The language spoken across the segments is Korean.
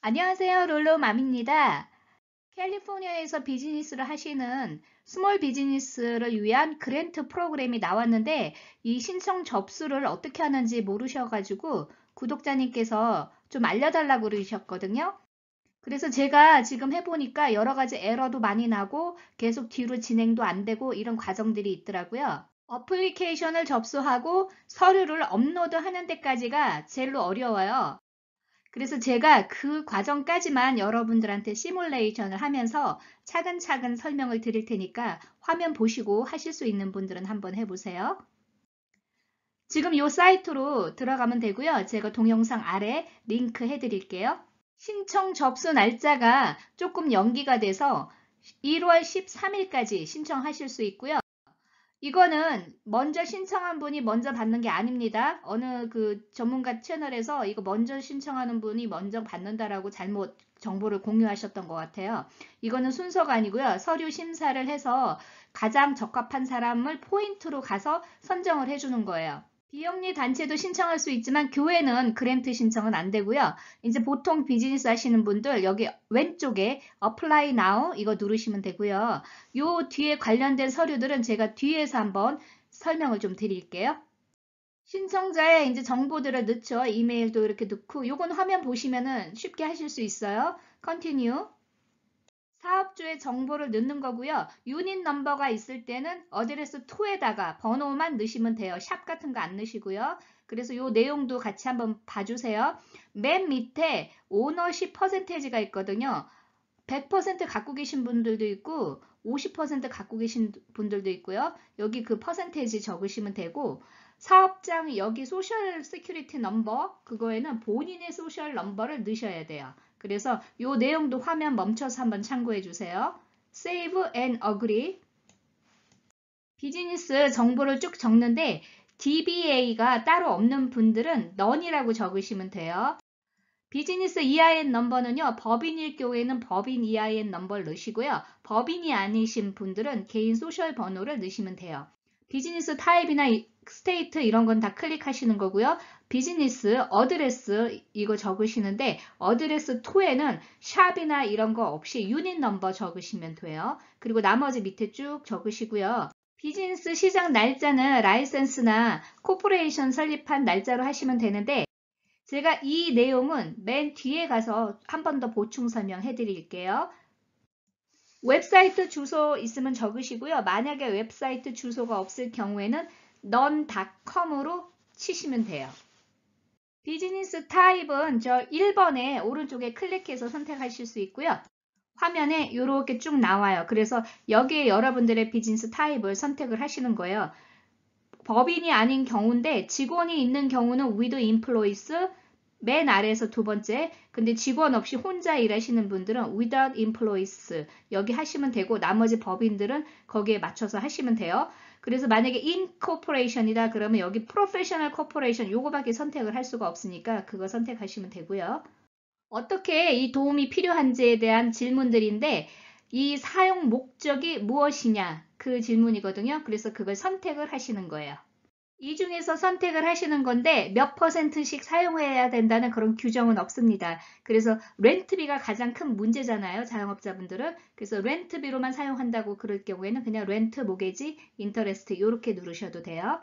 안녕하세요. 롤로맘입니다. 캘리포니아에서 비즈니스를 하시는 스몰 비즈니스를 위한 그랜트 프로그램이 나왔는데 이 신청 접수를 어떻게 하는지 모르셔가지고 구독자님께서 좀 알려달라고 그러셨거든요. 그래서 제가 지금 해보니까 여러 가지 에러도 많이 나고 계속 뒤로 진행도 안 되고 이런 과정들이 있더라고요. 어플리케이션을 접수하고 서류를 업로드하는 데까지가 제일로 어려워요. 그래서 제가 그 과정까지만 여러분들한테 시뮬레이션을 하면서 차근차근 설명을 드릴 테니까 화면 보시고 하실 수 있는 분들은 한번 해보세요. 지금 이 사이트로 들어가면 되고요. 제가 동영상 아래 링크 해드릴게요. 신청 접수 날짜가 조금 연기가 돼서 1월 13일까지 신청하실 수 있고요. 이거는 먼저 신청한 분이 먼저 받는 게 아닙니다. 어느 그 전문가 채널에서 이거 먼저 신청하는 분이 먼저 받는다라고 잘못 정보를 공유하셨던 것 같아요. 이거는 순서가 아니고요. 서류 심사를 해서 가장 적합한 사람을 포인트로 가서 선정을 해주는 거예요. 비영리 단체도 신청할 수 있지만 교회는 그랜트 신청은 안 되고요. 이제 보통 비즈니스 하시는 분들 여기 왼쪽에 Apply Now 이거 누르시면 되고요. 요 뒤에 관련된 서류들은 제가 뒤에서 한번 설명을 좀 드릴게요. 신청자의 이제 정보들을 넣죠. 이메일도 이렇게 넣고 요건 화면 보시면은 쉽게 하실 수 있어요. Continue. 사업주의 정보를 넣는 거고요. 유닛 넘버가 있을 때는 어드레스 2에다가 번호만 넣으시면 돼요. 샵 같은 거 안 넣으시고요. 그래서 요 내용도 같이 한번 봐주세요. 맨 밑에 오너십 퍼센테이지가 있거든요. 100% 갖고 계신 분들도 있고 50% 갖고 계신 분들도 있고요. 여기 그 퍼센테이지 적으시면 되고 사업장 여기 소셜 시큐리티 넘버 그거에는 본인의 소셜 넘버를 넣으셔야 돼요. 그래서 이 내용도 화면 멈춰서 한번 참고해 주세요. Save and Agree. 비즈니스 정보를 쭉 적는데 DBA가 따로 없는 분들은 None이라고 적으시면 돼요. 비즈니스 EIN 넘버는요. 법인일 경우에는 법인 EIN 넘버를 넣으시고요. 법인이 아니신 분들은 개인 소셜 번호를 넣으시면 돼요. 비즈니스 타입이나 스테이트 이런 건 다 클릭하시는 거고요. 비즈니스 어드레스 이거 적으시는데 어드레스 2에는 샵이나 이런 거 없이 유닛 넘버 적으시면 돼요. 그리고 나머지 밑에 쭉 적으시고요. 비즈니스 시작 날짜는 라이센스나 코퍼레이션 설립한 날짜로 하시면 되는데 제가 이 내용은 맨 뒤에 가서 한 번 더 보충 설명해 드릴게요. 웹사이트 주소 있으면 적으시고요. 만약에 웹사이트 주소가 없을 경우에는 none.com으로 치시면 돼요. 비즈니스 타입은 저 1번에 오른쪽에 클릭해서 선택하실 수 있고요. 화면에 이렇게 쭉 나와요. 그래서 여기에 여러분들의 비즈니스 타입을 선택을 하시는 거예요. 법인이 아닌 경우인데 직원이 있는 경우는 with employees 맨 아래에서 두 번째. 근데 직원 없이 혼자 일하시는 분들은 without employees 여기 하시면 되고 나머지 법인들은 거기에 맞춰서 하시면 돼요. 그래서 만약에 incorporation이다 그러면 여기 professional corporation 요거밖에 선택을 할 수가 없으니까 그거 선택하시면 되고요. 어떻게 이 도움이 필요한지에 대한 질문들인데 이 사용 목적이 무엇이냐 그 질문이거든요. 그래서 그걸 선택을 하시는 거예요. 이 중에서 선택을 하시는 건데 몇 %씩 사용해야 된다는 그런 규정은 없습니다. 그래서 렌트비가 가장 큰 문제잖아요. 자영업자분들은. 그래서 렌트비로만 사용한다고 그럴 경우에는 그냥 렌트 모게지 인터레스트 이렇게 누르셔도 돼요.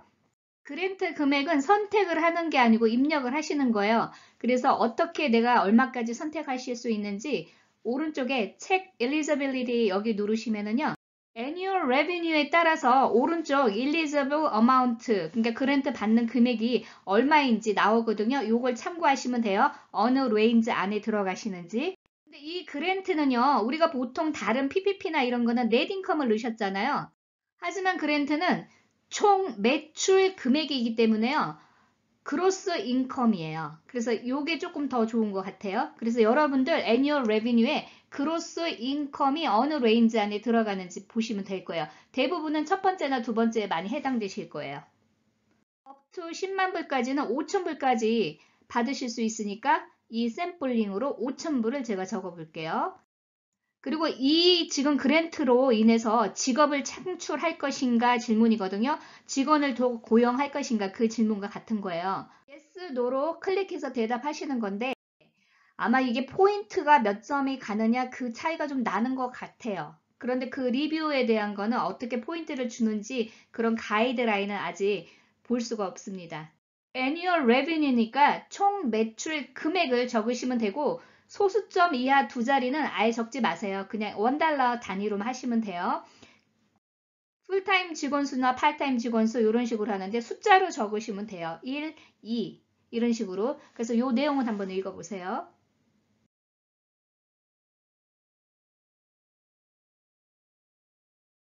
그랜트 금액은 선택을 하는 게 아니고 입력을 하시는 거예요. 그래서 어떻게 내가 얼마까지 선택하실 수 있는지 오른쪽에 Check Eligibility 여기 누르시면은요. Annual Revenue에 따라서 오른쪽 Eligible Amount 그러니까 그랜트 받는 금액이 얼마인지 나오거든요. 요걸 참고하시면 돼요. 어느 레인지 안에 들어가시는지. 근데 이 그랜트는요. 우리가 보통 다른 PPP나 이런 거는 net income을 넣으셨잖아요. 하지만 그랜트는 총 매출 금액이기 때문에요. 그로스 인컴이에요. 그래서 요게 조금 더 좋은 것 같아요. 그래서 여러분들 애니얼 레비뉴에 그로스 인컴이 어느 레인지 안에 들어가는지 보시면 될 거예요. 대부분은 첫 번째나 두 번째에 많이 해당되실 거예요. 업투 10만 불까지는 5천 불까지 받으실 수 있으니까 이 샘플링으로 5천 불을 제가 적어 볼게요. 그리고 이 지금 그랜트로 인해서 직업을 창출할 것인가 질문이거든요. 직원을 더 고용할 것인가 그 질문과 같은 거예요. Yes, No로 클릭해서 대답하시는 건데 아마 이게 포인트가 몇 점이 가느냐 그 차이가 좀 나는 것 같아요. 그런데 그 리뷰에 대한 거는 어떻게 포인트를 주는지 그런 가이드라인은 아직 볼 수가 없습니다. Annual Revenue니까 총 매출 금액을 적으시면 되고 소수점 이하 두 자리는 아예 적지 마세요. 그냥 $1 단위로만 하시면 돼요. 풀타임 직원 수나 파트타임 직원 수 이런 식으로 하는데 숫자로 적으시면 돼요. 1, 2 이런 식으로. 그래서 이 내용은 한번 읽어보세요.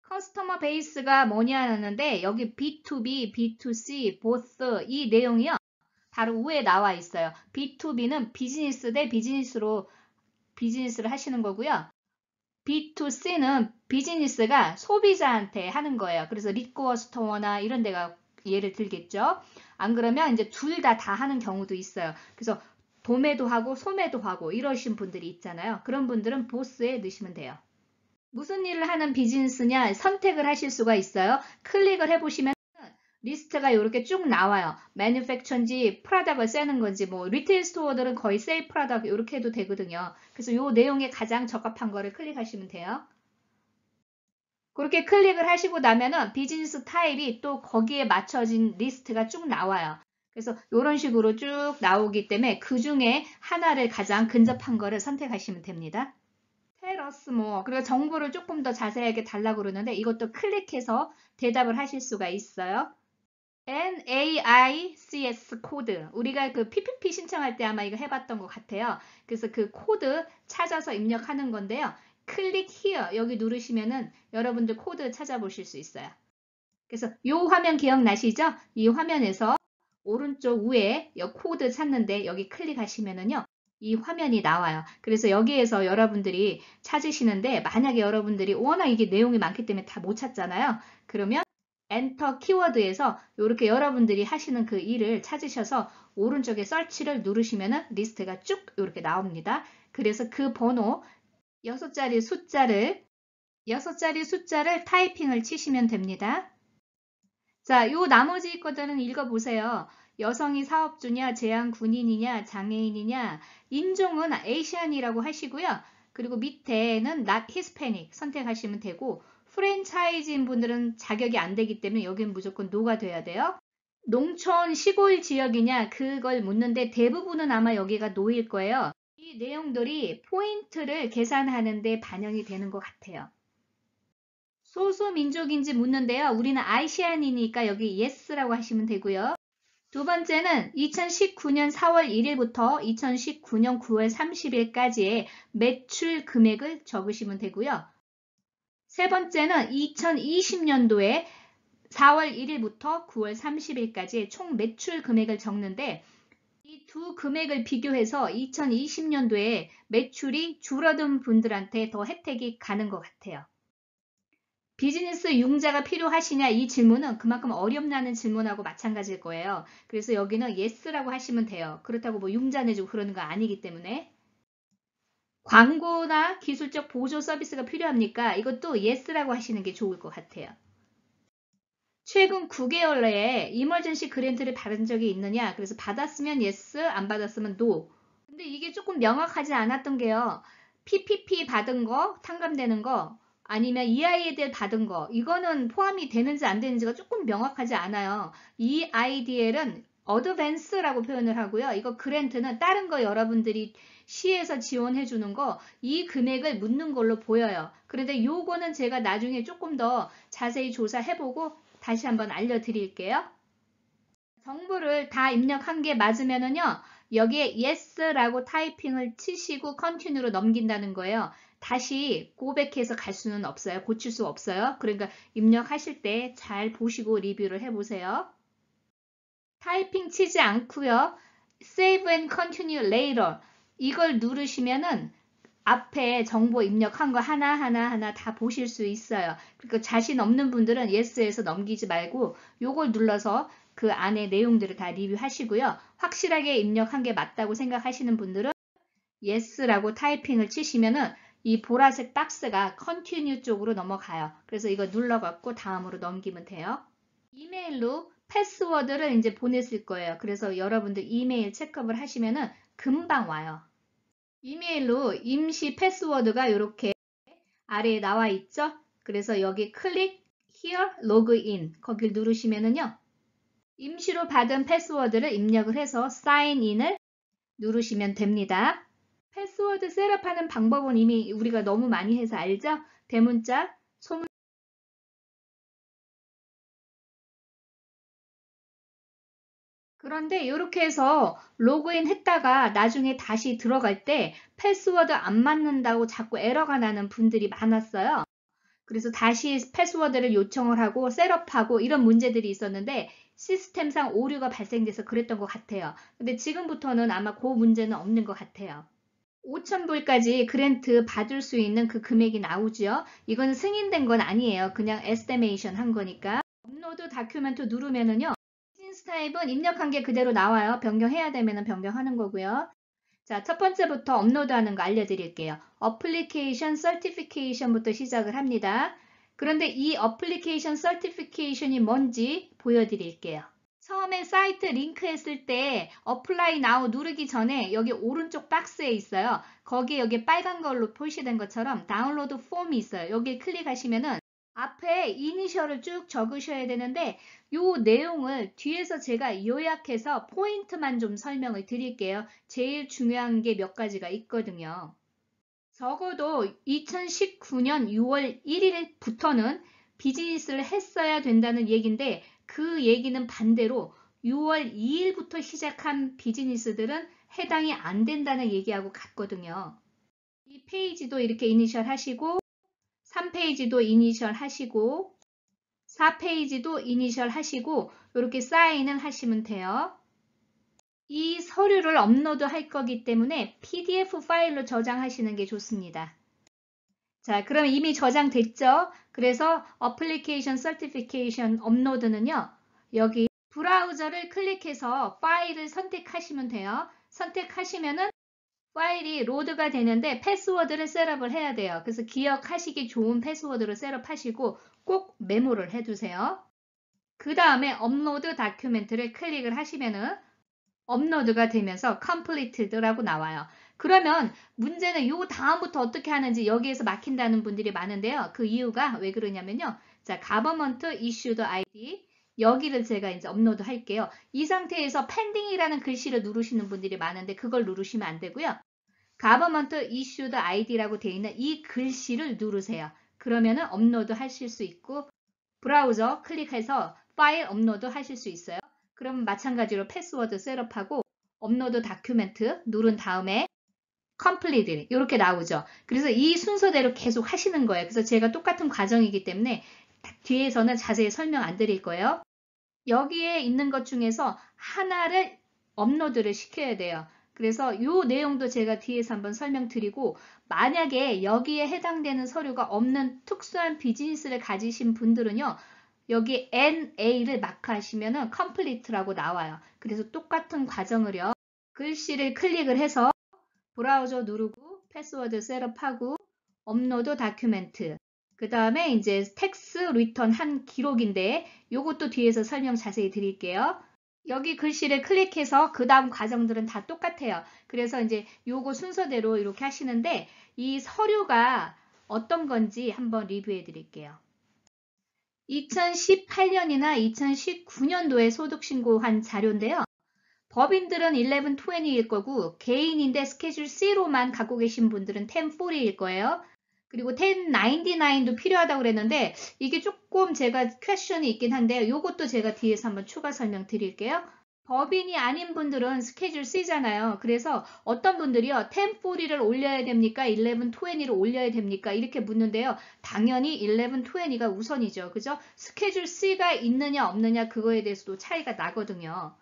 커스터머 베이스가 뭐냐 하는데 여기 B2B, B2C, both 이 내용이요. 바로 위에 나와 있어요. B2B는 비즈니스 대 비즈니스로 비즈니스를 하시는 거고요. B2C는 비즈니스가 소비자한테 하는 거예요. 그래서 리코어 스토어나 이런 데가 예를 들겠죠. 안 그러면 이제 둘 다 하는 경우도 있어요. 그래서 도매도 하고 소매도 하고 이러신 분들이 있잖아요. 그런 분들은 보스에 넣으시면 돼요. 무슨 일을 하는 비즈니스냐 선택을 하실 수가 있어요. 클릭을 해보시면 리스트가 이렇게 쭉 나와요. 매뉴팩처인지 프라덕을 쓰는 건지 뭐 리테일 스토어들은 거의 세일 프라덕 이렇게 해도 되거든요. 그래서 이 내용에 가장 적합한 거를 클릭하시면 돼요. 그렇게 클릭을 하시고 나면은 비즈니스 타입이 또 거기에 맞춰진 리스트가 쭉 나와요. 그래서 이런 식으로 쭉 나오기 때문에 그 중에 하나를 가장 근접한 거를 선택하시면 됩니다. 테러스 뭐 그리고 정보를 조금 더 자세하게 달라고 그러는데 이것도 클릭해서 대답을 하실 수가 있어요. NAICS 코드 우리가 그 PPP 신청할 때 아마 이거 해봤던 것 같아요. 그래서 그 코드 찾아서 입력하는 건데요. 클릭 here 여기 누르시면은 여러분들 코드 찾아보실 수 있어요. 그래서 이 화면 기억나시죠? 이 화면에서 오른쪽 위에 이 코드 찾는데 여기 클릭하시면은요. 이 화면이 나와요. 그래서 여기에서 여러분들이 찾으시는데 만약에 여러분들이 워낙 이게 내용이 많기 때문에 다 못 찾잖아요. 그러면 엔터 키워드에서 이렇게 여러분들이 하시는 그 일을 찾으셔서 오른쪽에 서치를 누르시면은 리스트가 쭉 이렇게 나옵니다. 그래서 그 번호 6자리 숫자를 타이핑을 치시면 됩니다. 자, 요 나머지 것들은 읽어보세요. 여성이 사업주냐, 제한 군인이냐, 장애인이냐, 인종은 에이시안이라고 하시고요. 그리고 밑에는 not Hispanic 선택하시면 되고 프랜차이즈인 분들은 자격이 안 되기 때문에 여기는 무조건 no가 돼야 돼요. 농촌 시골 지역이냐 그걸 묻는데 대부분은 아마 여기가 no일 거예요. 이 내용들이 포인트를 계산하는 데 반영이 되는 것 같아요. 소수 민족인지 묻는데요. 우리는 아시안이니까 여기 yes라고 하시면 되고요. 두 번째는 2019년 4월 1일부터 2019년 9월 30일까지의 매출 금액을 적으시면 되고요. 세 번째는 2020년도에 4월 1일부터 9월 30일까지의 총 매출 금액을 적는데 이 두 금액을 비교해서 2020년도에 매출이 줄어든 분들한테 더 혜택이 가는 것 같아요. 비즈니스 융자가 필요하시냐 이 질문은 그만큼 어렵나는 질문하고 마찬가지일 거예요. 그래서 여기는 yes라고 하시면 돼요. 그렇다고 뭐 융자 내주고 그러는 거 아니기 때문에. 광고나 기술적 보조 서비스가 필요합니까? 이것도 yes라고 하시는 게 좋을 것 같아요. 최근 9개월 내에 이머전시 그랜트를 받은 적이 있느냐? 그래서 받았으면 yes, 안 받았으면 no. 근데 이게 조금 명확하지 않았던 게요. PPP 받은 거, 탕감되는 거, 아니면 EIDL 받은 거, 이거는 포함이 되는지 안 되는지가 조금 명확하지 않아요. EIDL은 어드밴스라고 표현을 하고요. 이거 그랜트는 다른 거 여러분들이 시에서 지원해 주는 거, 이 금액을 묻는 걸로 보여요. 그런데 요거는 제가 나중에 조금 더 자세히 조사해보고 다시 한번 알려드릴게요. 정보를 다 입력한 게 맞으면은요. 여기에 yes라고 타이핑을 치시고 continue로 넘긴다는 거예요. 다시 고백해서 갈 수는 없어요. 고칠 수 없어요. 그러니까 입력하실 때 잘 보시고 리뷰를 해보세요. 타이핑 치지 않고요. Save and continue later 이걸 누르시면은 앞에 정보 입력한 거 하나하나 다 보실 수 있어요. 그러니까 자신 없는 분들은 yes에서 넘기지 말고 요걸 눌러서 그 안에 내용들을 다 리뷰하시고요. 확실하게 입력한 게 맞다고 생각하시는 분들은 yes라고 타이핑을 치시면은 이 보라색 박스가 continue 쪽으로 넘어가요. 그래서 이거 눌러갖고 다음으로 넘기면 돼요. 이메일로 패스워드를 이제 보냈을 거예요. 그래서 여러분들 이메일 체크업을 하시면은 금방 와요. 이메일로 임시 패스워드가 이렇게 아래에 나와 있죠? 그래서 여기 클릭 here login 거길 누르시면은요. 임시로 받은 패스워드를 입력을 해서 sign in을 누르시면 됩니다. 패스워드 셋업하는 방법은 이미 우리가 너무 많이 해서 알죠? 대문자, 소문. 그런데 이렇게 해서 로그인 했다가 나중에 다시 들어갈 때 패스워드 안 맞는다고 자꾸 에러가 나는 분들이 많았어요. 그래서 다시 패스워드를 요청을 하고 셋업하고 이런 문제들이 있었는데 시스템상 오류가 발생돼서 그랬던 것 같아요. 근데 지금부터는 아마 그 문제는 없는 것 같아요. 5,000불까지 그랜트 받을 수 있는 그 금액이 나오죠. 이건 승인된 건 아니에요. 그냥 에스티메이션 한 거니까. 업로드 다큐멘트 누르면은요. 비즈니스 타입은 입력한 게 그대로 나와요. 변경해야 되면 변경하는 거고요. 자, 첫 번째부터 업로드하는 거 알려드릴게요. 어플리케이션 서티피케이션부터 시작을 합니다. 그런데 이 어플리케이션 서티피케이션이 뭔지 보여드릴게요. 처음에 사이트 링크했을 때 어플라이 나우 누르기 전에 여기 오른쪽 박스에 있어요. 거기에 여기 빨간 걸로 표시된 것처럼 다운로드 폼이 있어요. 여기 클릭하시면은 앞에 이니셜을 쭉 적으셔야 되는데 이 내용을 뒤에서 제가 요약해서 포인트만 좀 설명을 드릴게요. 제일 중요한 게 몇 가지가 있거든요. 적어도 2019년 6월 1일부터는 비즈니스를 했어야 된다는 얘기인데 그 얘기는 반대로 6월 2일부터 시작한 비즈니스들은 해당이 안 된다는 얘기하고 같거든요. 이 페이지도 이렇게 이니셜 하시고 3페이지도 이니셜 하시고 4페이지도 이니셜 하시고 이렇게 사인을 하시면 돼요. 이 서류를 업로드 할 거기 때문에 PDF 파일로 저장하시는 게 좋습니다. 자, 그럼 이미 저장됐죠? 그래서 어플리케이션 서티피케이션 업로드는요. 여기 브라우저를 클릭해서 파일을 선택하시면 돼요. 선택하시면은 파일이 로드가 되는데 패스워드를 셋업을 해야 돼요. 그래서 기억하시기 좋은 패스워드로 셋업하시고 꼭 메모를 해두세요. 그 다음에 업로드 다큐멘트를 클릭을 하시면은 업로드가 되면서 completed라고 나와요. 그러면 문제는 요 다음부터 어떻게 하는지 여기에서 막힌다는 분들이 많은데요. 그 이유가 왜 그러냐면요. 자, government issued ID 여기를 제가 이제 업로드 할게요. 이 상태에서 pending이라는 글씨를 누르시는 분들이 많은데 그걸 누르시면 안 되고요. government issued ID라고 되어 있는 이 글씨를 누르세요. 그러면은 업로드 하실 수 있고 브라우저 클릭해서 파일 업로드 하실 수 있어요. 그럼 마찬가지로 패스워드 셋업하고 업로드 다큐멘트 누른 다음에 컴플리트 이렇게 나오죠. 그래서 이 순서대로 계속 하시는 거예요. 그래서 제가 똑같은 과정이기 때문에 뒤에서는 자세히 설명 안 드릴 거예요. 여기에 있는 것 중에서 하나를 업로드를 시켜야 돼요. 그래서 이 내용도 제가 뒤에서 한번 설명드리고 만약에 여기에 해당되는 서류가 없는 특수한 비즈니스를 가지신 분들은요. 여기 NA를 마크하시면 complete라고 나와요. 그래서 똑같은 과정을요. 글씨를 클릭을 해서 브라우저 누르고 패스워드 셋업하고 업로드 다큐멘트 그 다음에 이제 텍스 리턴 한 기록인데 요것도 뒤에서 설명 자세히 드릴게요. 여기 글씨를 클릭해서 그 다음 과정들은 다 똑같아요. 그래서 이제 요거 순서대로 이렇게 하시는데 이 서류가 어떤 건지 한번 리뷰해 드릴게요. 2018년이나 2019년도에 소득신고한 자료인데요. 법인들은 1120일 거고 개인인데 스케줄 C로만 갖고 계신 분들은 1040일 거예요. 그리고 1099도 필요하다고 그랬는데 이게 조금 제가 퀘션이 있긴 한데 이것도 제가 뒤에서 한번 추가 설명 드릴게요. 법인이 아닌 분들은 스케줄 C잖아요. 그래서 어떤 분들이요. 1040를 올려야 됩니까? 1120를 올려야 됩니까? 이렇게 묻는데요. 당연히 1120가 우선이죠. 그죠? 스케줄 C가 있느냐 없느냐 그거에 대해서도 차이가 나거든요.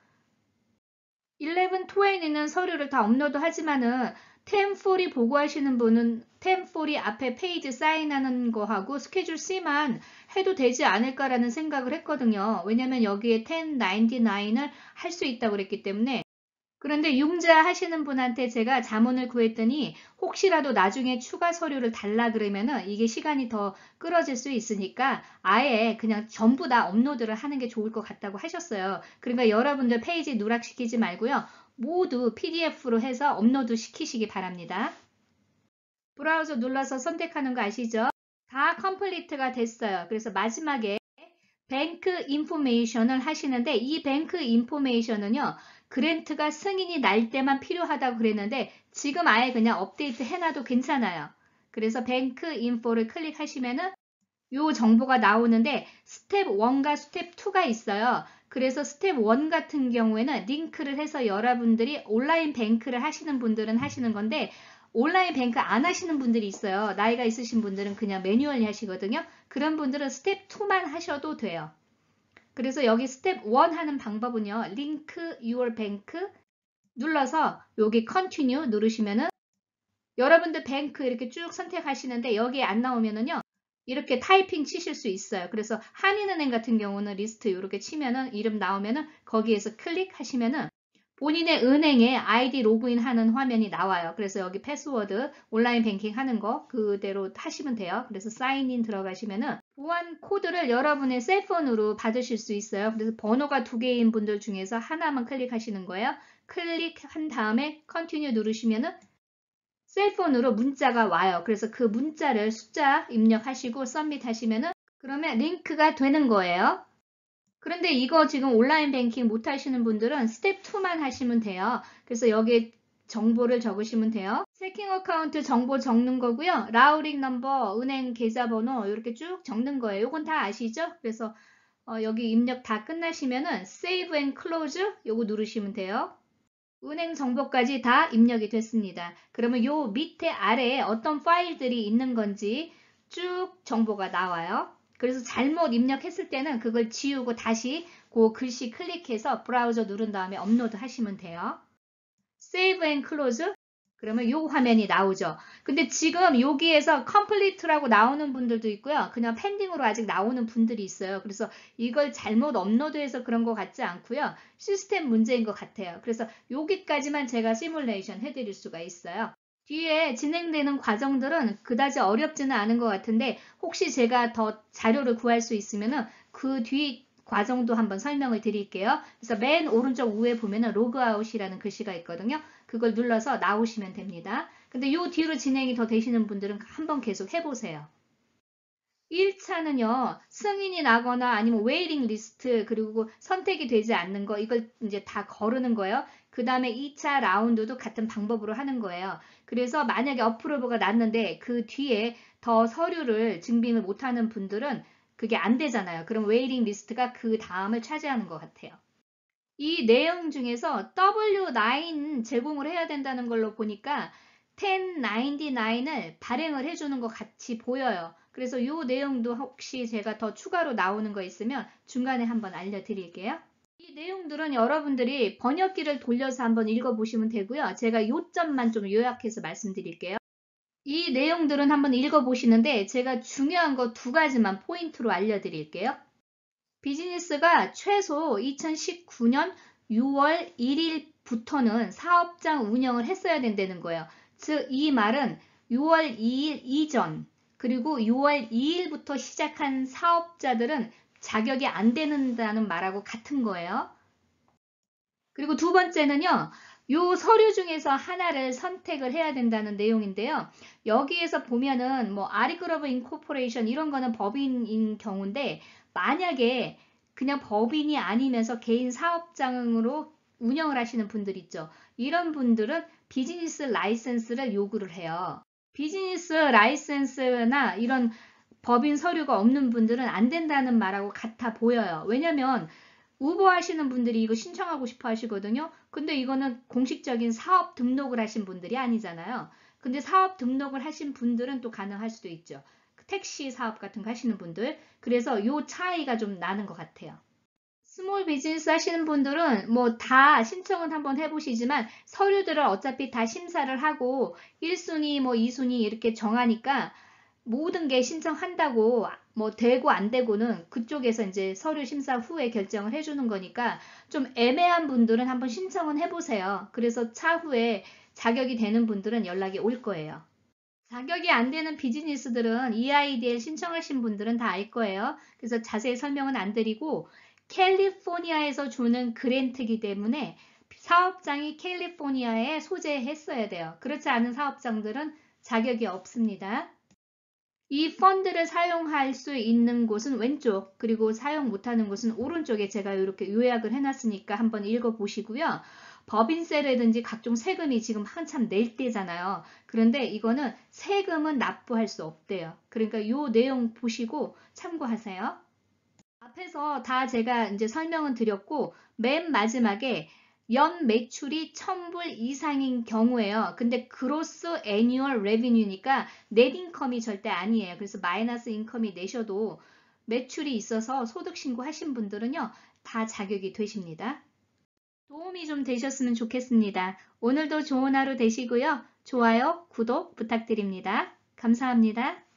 1120는 서류를 다 업로드 하지만은 1040 보고하시는 분은 1040 앞에 페이지 사인하는 거하고 스케줄 C만 해도 되지 않을까라는 생각을 했거든요. 왜냐면 여기에 1099을 할 수 있다고 그랬기 때문에 그런데 융자 하시는 분한테 제가 자문을 구했더니 혹시라도 나중에 추가 서류를 달라 그러면은 이게 시간이 더 끌어질 수 있으니까 아예 그냥 전부 다 업로드를 하는 게 좋을 것 같다고 하셨어요. 그러니까 여러분들 페이지 누락시키지 말고요. 모두 PDF로 해서 업로드 시키시기 바랍니다. 브라우저 눌러서 선택하는 거 아시죠? 다 컴플리트가 됐어요. 그래서 마지막에 뱅크 인포메이션을 하시는데 이 뱅크 인포메이션은요. 그랜트가 승인이 날 때만 필요하다고 그랬는데 지금 아예 그냥 업데이트 해놔도 괜찮아요. 그래서 뱅크 인포를 클릭하시면은 요 정보가 나오는데 스텝 1과 스텝 2가 있어요. 그래서 스텝 1 같은 경우에는 링크를 해서 여러분들이 온라인 뱅크를 하시는 분들은 하시는 건데 온라인 뱅크 안 하시는 분들이 있어요. 나이가 있으신 분들은 그냥 매뉴얼리 하시거든요. 그런 분들은 스텝 2만 하셔도 돼요. 그래서 여기 스텝 1 하는 방법은요. 링크 your bank 눌러서 여기 continue 누르시면은 여러분들 뱅크 이렇게 쭉 선택하시는데 여기에 안 나오면은요. 이렇게 타이핑 치실 수 있어요. 그래서 한인은행 같은 경우는 리스트 이렇게 치면은 이름 나오면은 거기에서 클릭하시면은 본인의 은행에 아이디 로그인 하는 화면이 나와요. 그래서 여기 패스워드 온라인 뱅킹 하는 거 그대로 하시면 돼요. 그래서 사인인 들어가시면은 보안 코드를 여러분의 셀폰으로 받으실 수 있어요. 그래서 번호가 2개인 분들 중에서 하나만 클릭하시는 거예요. 클릭한 다음에 컨티뉴 누르시면은 셀폰으로 문자가 와요. 그래서 그 문자를 숫자 입력하시고 서밋 하시면은 그러면 링크가 되는 거예요. 그런데 이거 지금 온라인 뱅킹 못 하시는 분들은 스텝 2만 하시면 돼요. 그래서 여기에 정보를 적으시면 돼요. 체킹 어카운트 정보 적는 거고요. 라우링 넘버, 은행 계좌번호 이렇게 쭉 적는 거예요. 이건 다 아시죠? 그래서 여기 입력 다 끝나시면은 Save and Close 요거 누르시면 돼요. 은행 정보까지 다 입력이 됐습니다. 그러면 요 밑에 아래에 어떤 파일들이 있는 건지 쭉 정보가 나와요. 그래서 잘못 입력했을 때는 그걸 지우고 다시 그 글씨 클릭해서 브라우저 누른 다음에 업로드 하시면 돼요. Save and Close 그러면 요 화면이 나오죠. 근데 지금 여기에서 컴플리트라고 나오는 분들도 있고요. 그냥 펜딩으로 아직 나오는 분들이 있어요. 그래서 이걸 잘못 업로드해서 그런 것 같지 않고요. 시스템 문제인 것 같아요. 그래서 여기까지만 제가 시뮬레이션 해드릴 수가 있어요. 뒤에 진행되는 과정들은 그다지 어렵지는 않은 것 같은데 혹시 제가 더 자료를 구할 수 있으면 그 뒤 과정도 한번 설명을 드릴게요. 그래서 맨 오른쪽 위에 보면은 로그아웃이라는 글씨가 있거든요. 그걸 눌러서 나오시면 됩니다. 근데 요 뒤로 진행이 더 되시는 분들은 한번 계속 해보세요. 1차는요, 승인이 나거나 아니면 웨이팅 리스트, 그리고 선택이 되지 않는 거, 이걸 이제 다 거르는 거예요. 그 다음에 2차 라운드도 같은 방법으로 하는 거예요. 그래서 만약에 어프로브가 났는데 그 뒤에 더 서류를 증빙을 못하는 분들은 그게 안 되잖아요. 그럼 웨이팅 리스트가 그 다음을 차지하는 것 같아요. 이 내용 중에서 W9 제공을 해야 된다는 걸로 보니까 1099을 발행을 해주는 것 같이 보여요. 그래서 이 내용도 혹시 제가 더 추가로 나오는 거 있으면 중간에 한번 알려드릴게요. 이 내용들은 여러분들이 번역기를 돌려서 한번 읽어보시면 되고요. 제가 요점만 좀 요약해서 말씀드릴게요. 이 내용들은 한번 읽어보시는데 제가 중요한 거 2가지만 포인트로 알려드릴게요. 비즈니스가 최소 2019년 6월 1일부터는 사업장 운영을 했어야 된다는 거예요. 즉, 이 말은 6월 2일 이전, 그리고 6월 2일부터 시작한 사업자들은 자격이 안 되는다는 말하고 같은 거예요. 그리고 2번째는요. 요 서류 중에서 하나를 선택을 해야 된다는 내용인데요. 여기에서 보면은 뭐 아리클 오브 인코퍼레이션 이런 거는 법인인 경우인데 만약에 그냥 법인이 아니면서 개인 사업장으로 운영을 하시는 분들 있죠. 이런 분들은 비즈니스 라이센스를 요구를 해요. 비즈니스 라이센스나 이런 법인 서류가 없는 분들은 안 된다는 말하고 같아 보여요. 왜냐면 우버 하시는 분들이 이거 신청하고 싶어 하시거든요. 근데 이거는 공식적인 사업 등록을 하신 분들이 아니잖아요. 근데 사업 등록을 하신 분들은 또 가능할 수도 있죠. 택시 사업 같은 거 하시는 분들. 그래서 요 차이가 좀 나는 것 같아요. 스몰 비즈니스 하시는 분들은 뭐 다 신청은 한번 해보시지만 서류들을 어차피 다 심사를 하고 1순위 뭐 2순위 이렇게 정하니까 모든 게 신청한다고 뭐 되고 안 되고는 그쪽에서 이제 서류 심사 후에 결정을 해주는 거니까 좀 애매한 분들은 한번 신청은 해보세요. 그래서 차후에 자격이 되는 분들은 연락이 올 거예요. 자격이 안 되는 비즈니스들은 EIDL 신청하신 분들은 다 알 거예요. 그래서 자세히 설명은 안 드리고 캘리포니아에서 주는 그랜트이기 때문에 사업장이 캘리포니아에 소재했어야 돼요. 그렇지 않은 사업장들은 자격이 없습니다. 이 펀드를 사용할 수 있는 곳은 왼쪽, 그리고 사용 못하는 곳은 오른쪽에 제가 이렇게 요약을 해놨으니까 한번 읽어보시고요. 법인세라든지 각종 세금이 지금 한참 낼 때잖아요. 그런데 이거는 세금은 납부할 수 없대요. 그러니까 이 내용 보시고 참고하세요. 앞에서 다 제가 이제 설명은 드렸고, 맨 마지막에 연 매출이 1000불 이상인 경우에요. 근데 그로스 애니얼 레비뉴니까 넷 인컴이 절대 아니에요. 그래서 마이너스 인컴이 내셔도 매출이 있어서 소득 신고하신 분들은요, 다 자격이 되십니다. 도움이 좀 되셨으면 좋겠습니다. 오늘도 좋은 하루 되시고요. 좋아요, 구독 부탁드립니다. 감사합니다.